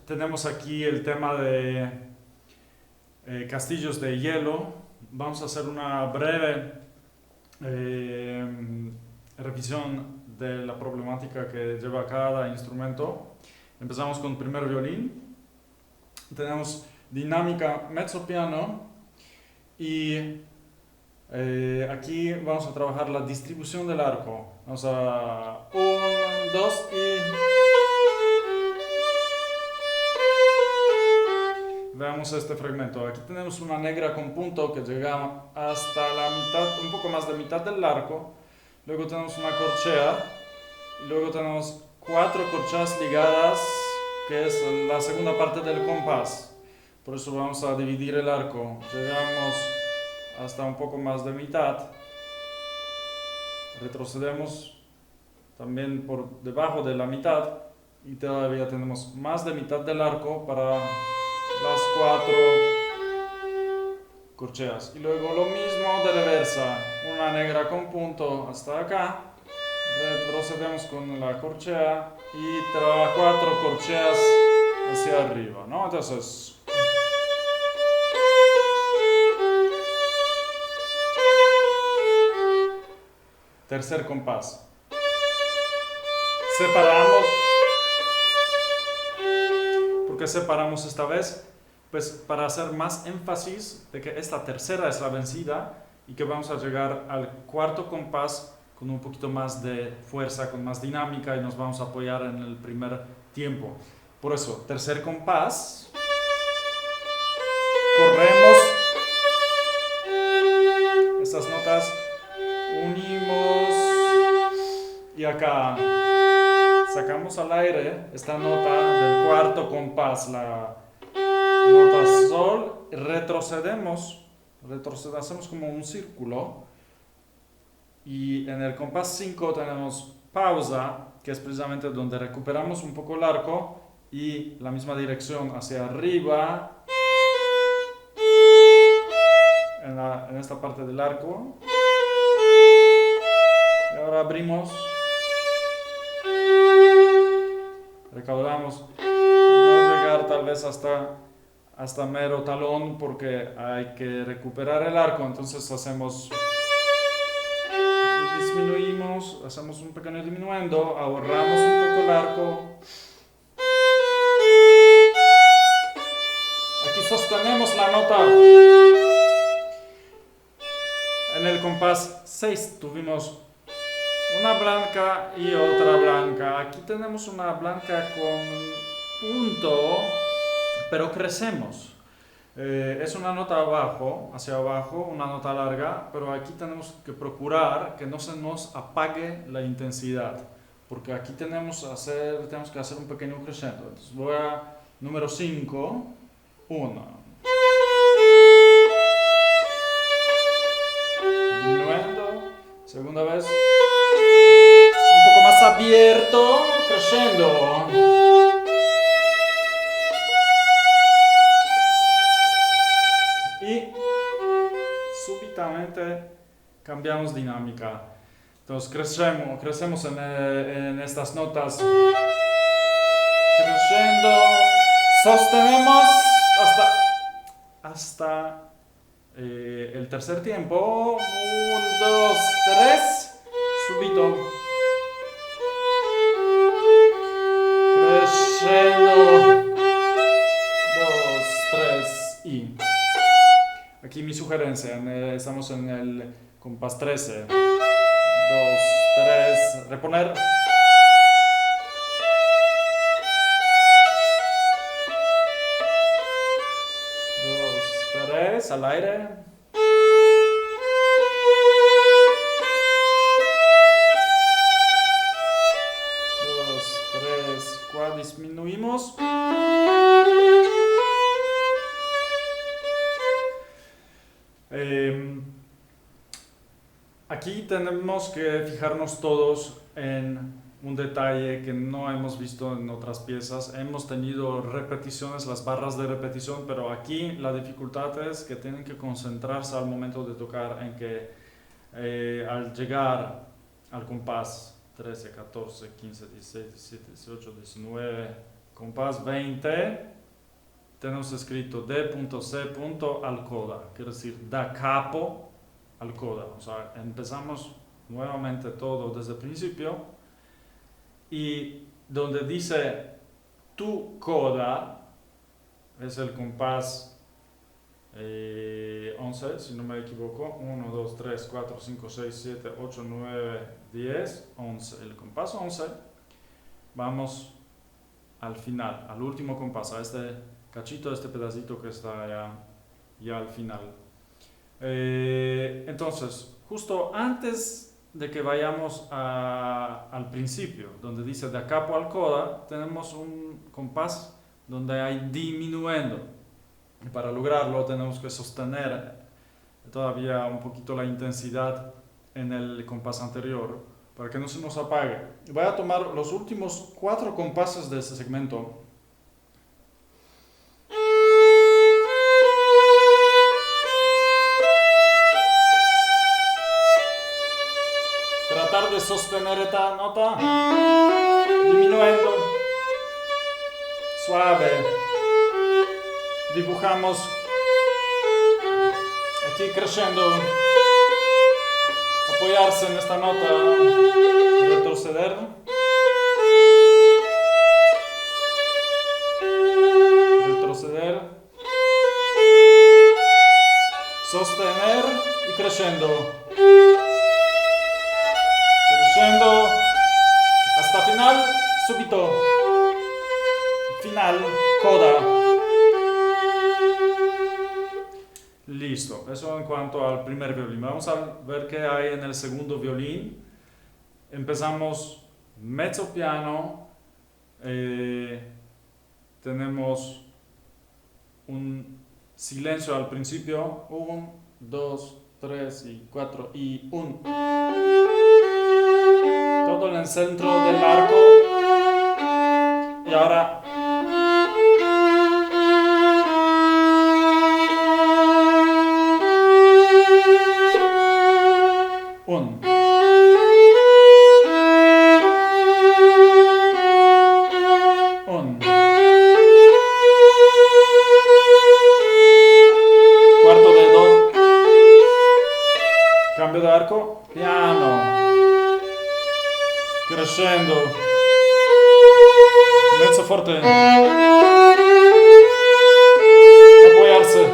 tenemos aquí el tema de castillos de hielo. Vamos a hacer una breve revisión de la problemática que lleva cada instrumento. Empezamos con primer violín. Tenemos dinámica mezzo-piano y aquí vamos a trabajar la distribución del arco. Vamos a 1, 2 y veamos este fragmento. Aquí tenemos una negra con punto que llega hasta la mitad, un poco más de mitad del arco. Luego tenemos una corchea y luego tenemos 4 corcheas ligadas, que es la segunda parte del compás. Por eso vamos a dividir el arco. Llegamos hasta un poco más de mitad. Retrocedemos también por debajo de la mitad y todavía tenemos más de mitad del arco para las 4 corcheas. Y luego lo mismo de reversa, una negra con punto hasta acá. Retrocedemos con la corchea y 4 corcheas hacia arriba, ¿no? Entonces, tercer compás. Separamos. ¿Por qué separamos esta vez? Pues para hacer más énfasis de que esta tercera es la vencida y que vamos a llegar al cuarto compás con un poquito más de fuerza, con más dinámica y nos vamos a apoyar en el primer tiempo. Por eso, tercer compás. Corremos estas notas, unimos y acá sacamos al aire esta nota del cuarto compás, la nota sol, retrocedemos, hacemos como un círculo y en el compás 5 tenemos pausa, que es precisamente donde recuperamos un poco el arco y la misma dirección hacia arriba en esta parte del arco. Y ahora abrimos, recaudamos, no llegar tal vez hasta mero talón porque hay que recuperar el arco, entonces disminuimos, hacemos un pequeño diminuendo, ahorramos un poco el arco. Aquí sostenemos la nota. En el compás 6 tuvimos una blanca y otra blanca. Aquí tenemos una blanca con punto, pero crecemos. Es una nota hacia abajo, una nota larga, pero aquí tenemos que procurar que no se nos apague la intensidad, porque aquí tenemos que hacer un pequeño crescendo. Entonces voy a número 5, 1. Diminuendo, segunda vez, un poco más abierto, crescendo. Y súbitamente cambiamos dinámica. Entonces crecemos en estas notas. Creciendo, sostenemos hasta el tercer tiempo. 1, 2, 3. Súbito. Crescendo. 2, 3 y... Aquí mi sugerencia, estamos en el compás 13. 2, 3, reponer. 2, 3, al aire. 2, 3, 4, disminuimos. Aquí tenemos que fijarnos todos en un detalle que no hemos visto en otras piezas. Hemos tenido repeticiones, las barras de repetición, pero aquí la dificultad es que tienen que concentrarse al momento de tocar en que al llegar al compás 13, 14, 15, 16, 17, 18, 19, compás 20, tenemos escrito D.C. al coda, quiere decir da capo al coda. O sea, empezamos nuevamente todo desde el principio y donde dice tu coda es el compás 11, si no me equivoco. 1, 2, 3, 4, 5, 6, 7, 8, 9, 10, 11. El compás 11, vamos al final, al último compás, a este cachito, este pedacito que está ya al final. Entonces, justo antes de que vayamos al principio, donde dice da capo al coda, tenemos un compás donde hay diminuendo. Y para lograrlo tenemos que sostener todavía un poquito la intensidad en el compás anterior para que no se nos apague. Voy a tomar los últimos 4 compases de este segmento. Tratar de sostener esta nota disminuyendo, suave. Dibujamos aquí creciendo, apoyarse en esta nota, retroceder, retroceder, sostener y creciendo, creciendo hasta final, súbito, final, coda. Listo, eso en cuanto al primer violín. Vamos a ver qué hay en el segundo violín. Empezamos mezzo piano, tenemos un silencio al principio, 1, 2, 3 y 4 y 1. Todo en el centro del arco. Y ahora cuarto de do, cambio de arco, piano, crescendo, mezzo forte, apoyarse.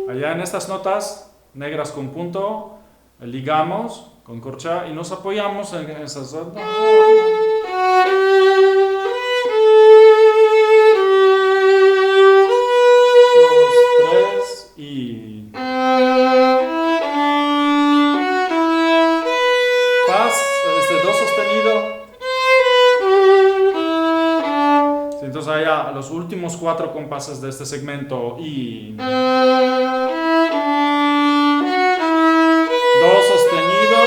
Allá en estas notas negras con punto, ligamos con corchea y nos apoyamos en esas notas. 2, 3 y paz, do sostenido. Sí, entonces allá los últimos 4 compases de este segmento y do sostenido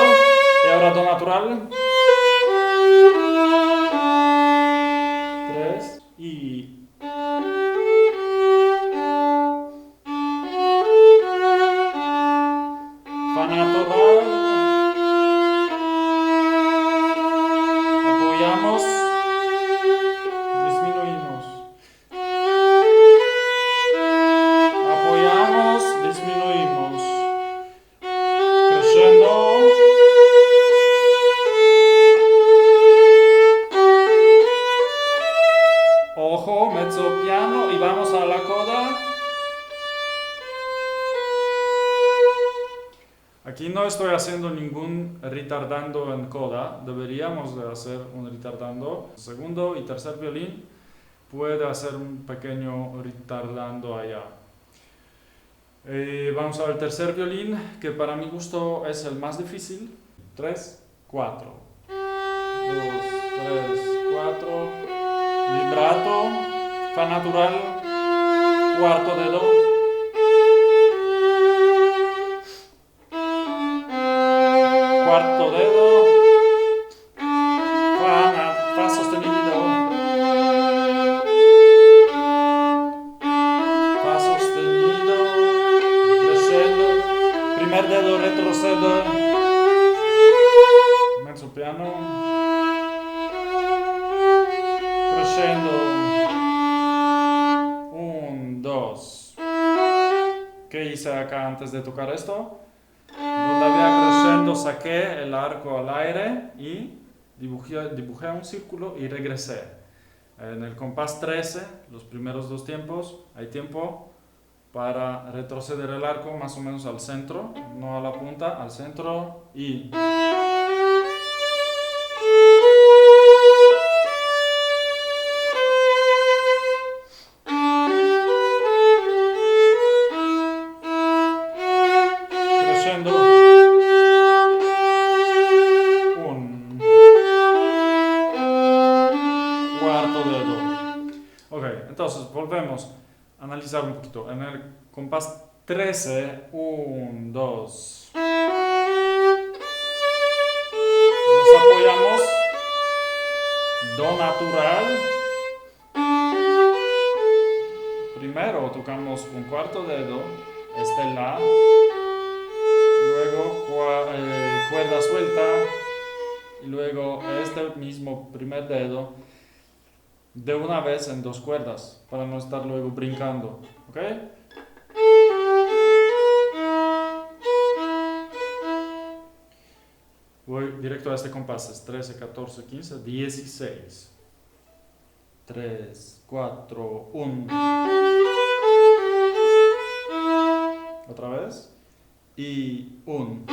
y ahora do natural. 3 y fa natural. Apoyamos, disminuimos. Apoyamos, disminuimos. Crescendo. Ojo, mezzo piano y vamos a la coda. Aquí no estoy haciendo ningún retardando en coda, deberíamos de hacer un retardando. Segundo y tercer violín puede hacer un pequeño retardando allá. Vamos al tercer violín, que para mi gusto es el más difícil. 3, 4. 2, 3, 4. Vibrato, fa natural, cuarto de do. Cuarto dedo, fa sostenido, fa sostenido, crescendo, primer dedo retrocede, mezzo piano, crescendo. 1, 2. ¿Qué hice acá antes de tocar esto? Donde había crescendo saqué el arco al aire y dibujé un círculo y regresé. En el compás 13, los primeros dos tiempos, hay tiempo para retroceder el arco más o menos al centro, no a la punta, al centro y... Crescendo. Un cuarto dedo. Ok, entonces volvemos a analizar un poquito. En el compás 13, 1, 2. Nos apoyamos. Do natural. Primero tocamos un cuarto dedo, La. Luego cuerda suelta. Y luego este mismo primer dedo de una vez en dos cuerdas para no estar luego brincando. ¿Ok? Voy directo a este compás, es 13, 14, 15, 16. 3, 4, 1. Otra vez. Y 1.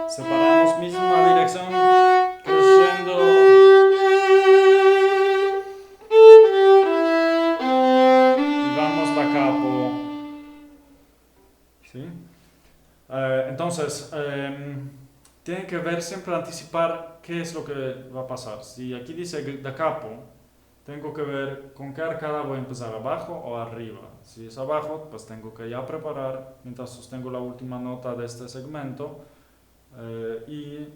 Separamos misma dirección, crescendo. Y vamos da capo. ¿Sí? Entonces, tienen que ver siempre anticipar qué es lo que va a pasar. Si aquí dice da capo, tengo que ver con qué arcada voy a empezar, abajo o arriba. Si es abajo, pues tengo que ya preparar mientras sostengo la última nota de este segmento y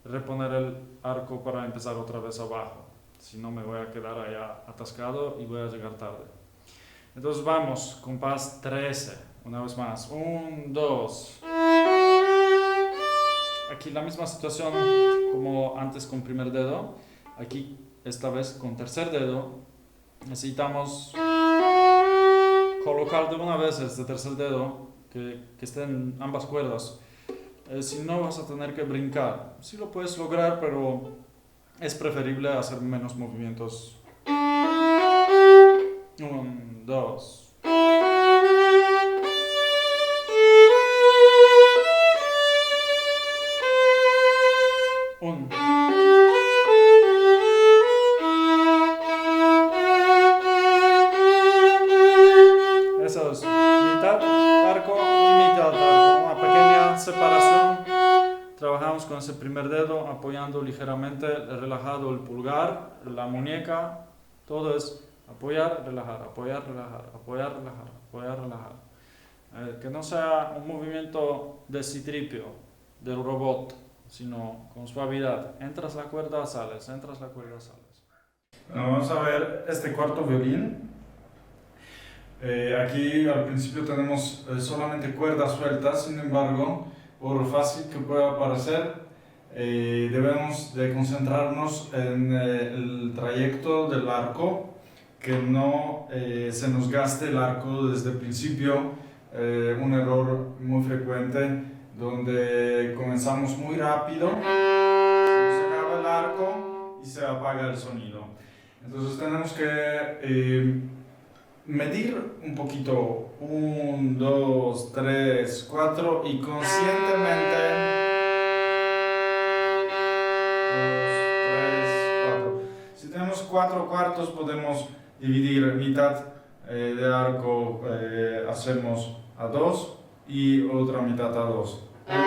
reponer el arco para empezar otra vez abajo. Si no, me voy a quedar allá atascado y voy a llegar tarde. Entonces vamos, compás 13, una vez más. 1, 2. Aquí la misma situación como antes con primer dedo. Aquí esta vez con tercer dedo necesitamos colocar de una vez este tercer dedo que esté en ambas cuerdas. Si no, vas a tener que brincar. Sí lo puedes lograr, pero es preferible hacer menos movimientos. 1, 2. Eso es, mitad arco y mitad arco, una pequeña separación. Trabajamos con ese primer dedo apoyando ligeramente, relajado el pulgar, la muñeca, todo es apoyar, relajar, apoyar, relajar, apoyar, relajar, apoyar, relajar. Que no sea un movimiento de citripio, del robot, sino con suavidad. Entras la cuerda, sales, entras la cuerda, sales. Bueno, vamos a ver este cuarto violín. Aquí al principio tenemos solamente cuerdas sueltas, sin embargo, por fácil que pueda parecer, debemos de concentrarnos en el trayecto del arco, que no se nos gaste el arco desde el principio, un error muy frecuente donde comenzamos muy rápido, se nos acaba el arco y se apaga el sonido. Entonces tenemos que medir un poquito, 1, 2, 3, 4 y conscientemente 2, 3, 4. Si tenemos 4 cuartos podemos dividir mitad de arco, hacemos a 2 y otra mitad a 2. 1, 2,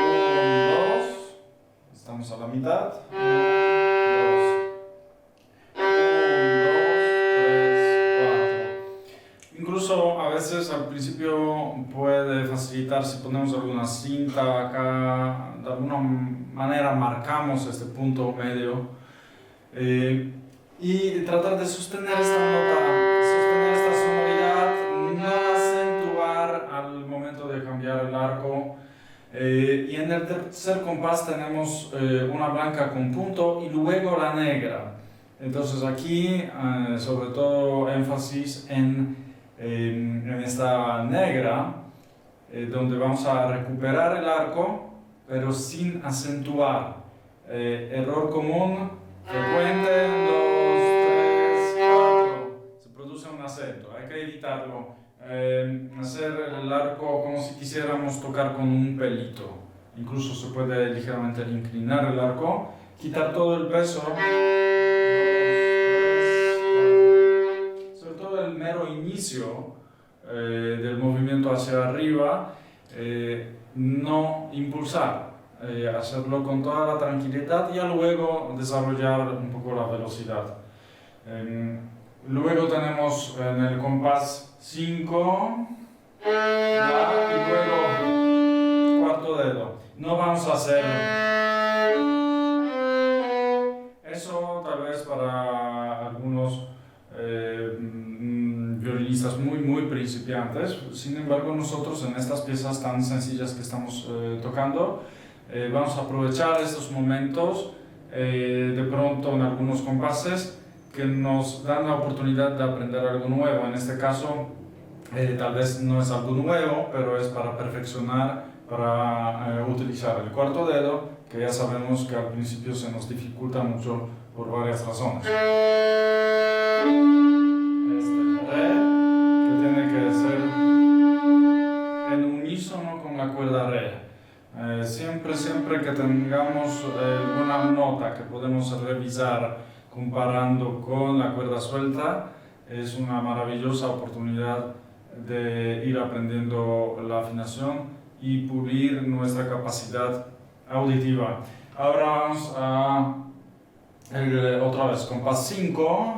estamos a la mitad. Incluso a veces al principio puede facilitar si ponemos alguna cinta acá, de alguna manera marcamos este punto medio y tratar de sostener esta nota, sostener esta sonoridad, no acentuar al momento de cambiar el arco y en en el tercer compás tenemos una blanca con punto y luego la negra. Entonces aquí sobre todo énfasis en esta negra, donde vamos a recuperar el arco, pero sin acentuar. Error común, frecuente, 2, 3, 4, se produce un acento, hay que evitarlo. Hacer el arco como si quisiéramos tocar con un pelito. Incluso se puede ligeramente inclinar el arco, quitar todo el peso. 2, 3, 4. Sobre todo el mero inicio del movimiento hacia arriba, no impulsar, hacerlo con toda la tranquilidad y ya luego desarrollar un poco la velocidad. Luego tenemos en el compás 5, la y luego cuarto dedo. No vamos a hacer eso, tal vez para algunos violinistas muy principiantes. Sin embargo, nosotros en estas piezas tan sencillas que estamos tocando, vamos a aprovechar estos momentos de pronto en algunos compases que nos dan la oportunidad de aprender algo nuevo. En este caso, tal vez no es algo nuevo, pero es para perfeccionar, para utilizar el cuarto dedo, que ya sabemos que al principio se nos dificulta mucho por varias razones. Re, que tiene que ser en unísono con la cuerda re. Siempre que tengamos una nota que podemos revisar comparando con la cuerda suelta, es una maravillosa oportunidad de ir aprendiendo la afinación y pulir nuestra capacidad auditiva. Ahora vamos a otra vez compás 5.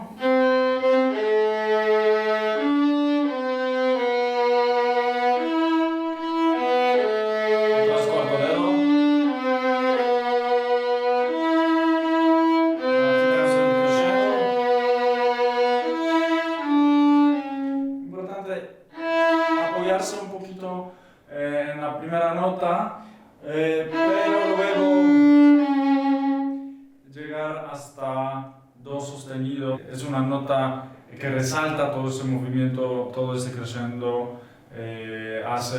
Apoyarse un poquito en la primera nota, pero luego llegar hasta do sostenido. Es una nota que resalta todo ese movimiento, todo ese crescendo,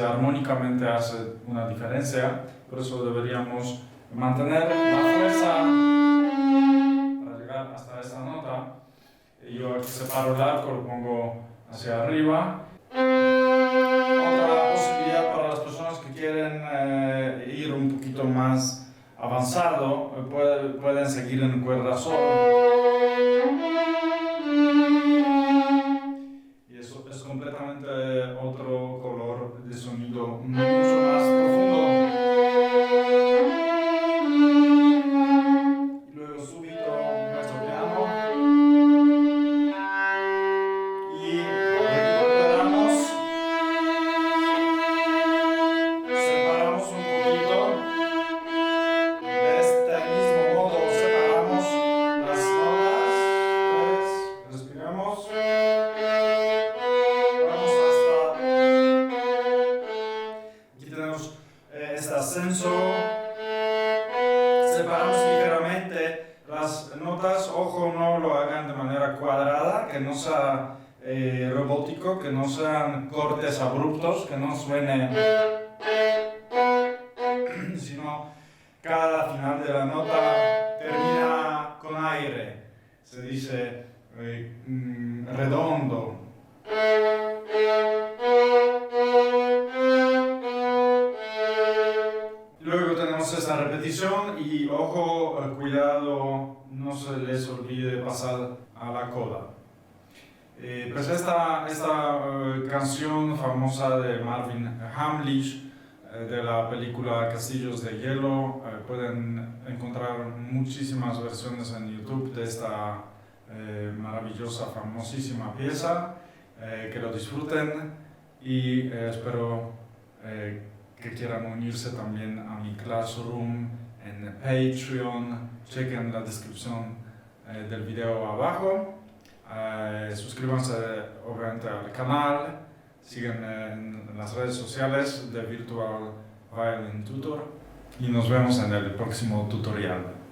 armónicamente hace una diferencia. Por eso deberíamos mantener la fuerza para llegar hasta esta nota. Yo aquí separo el arco, lo pongo hacia arriba. Otra posibilidad para las personas que quieren ir un poquito más avanzado, pueden seguir en cuerda sol. Y eso es completamente otro color de sonido, mucho más profundo. Y luego súbito nuestro piano. Y recuperamos. Separamos un poquito. De este mismo modo separamos las notas. Respiramos. Vamos hasta. Aquí tenemos este ascenso. Separamos ligeramente las notas. Ojo, no lo hagan de manera cuadrada, que no sea robótico, que no sean cortes abruptos, que no suene, sino cada final de la nota termina con aire. Se dice redondo. Luego tenemos esta repetición y ojo, cuidado, no se les olvide pasar a la coda. Pues esta canción famosa de Marvin Hamlisch, de la película Castillos de Hielo, pueden encontrar muchísimas versiones en YouTube de esta maravillosa, famosísima pieza. Que lo disfruten y espero que quieran unirse también a mi Classroom en Patreon. Chequen la descripción del video abajo. Suscríbanse obviamente al canal, sigan en las redes sociales de Virtual Violin Tutor y nos vemos en el próximo tutorial.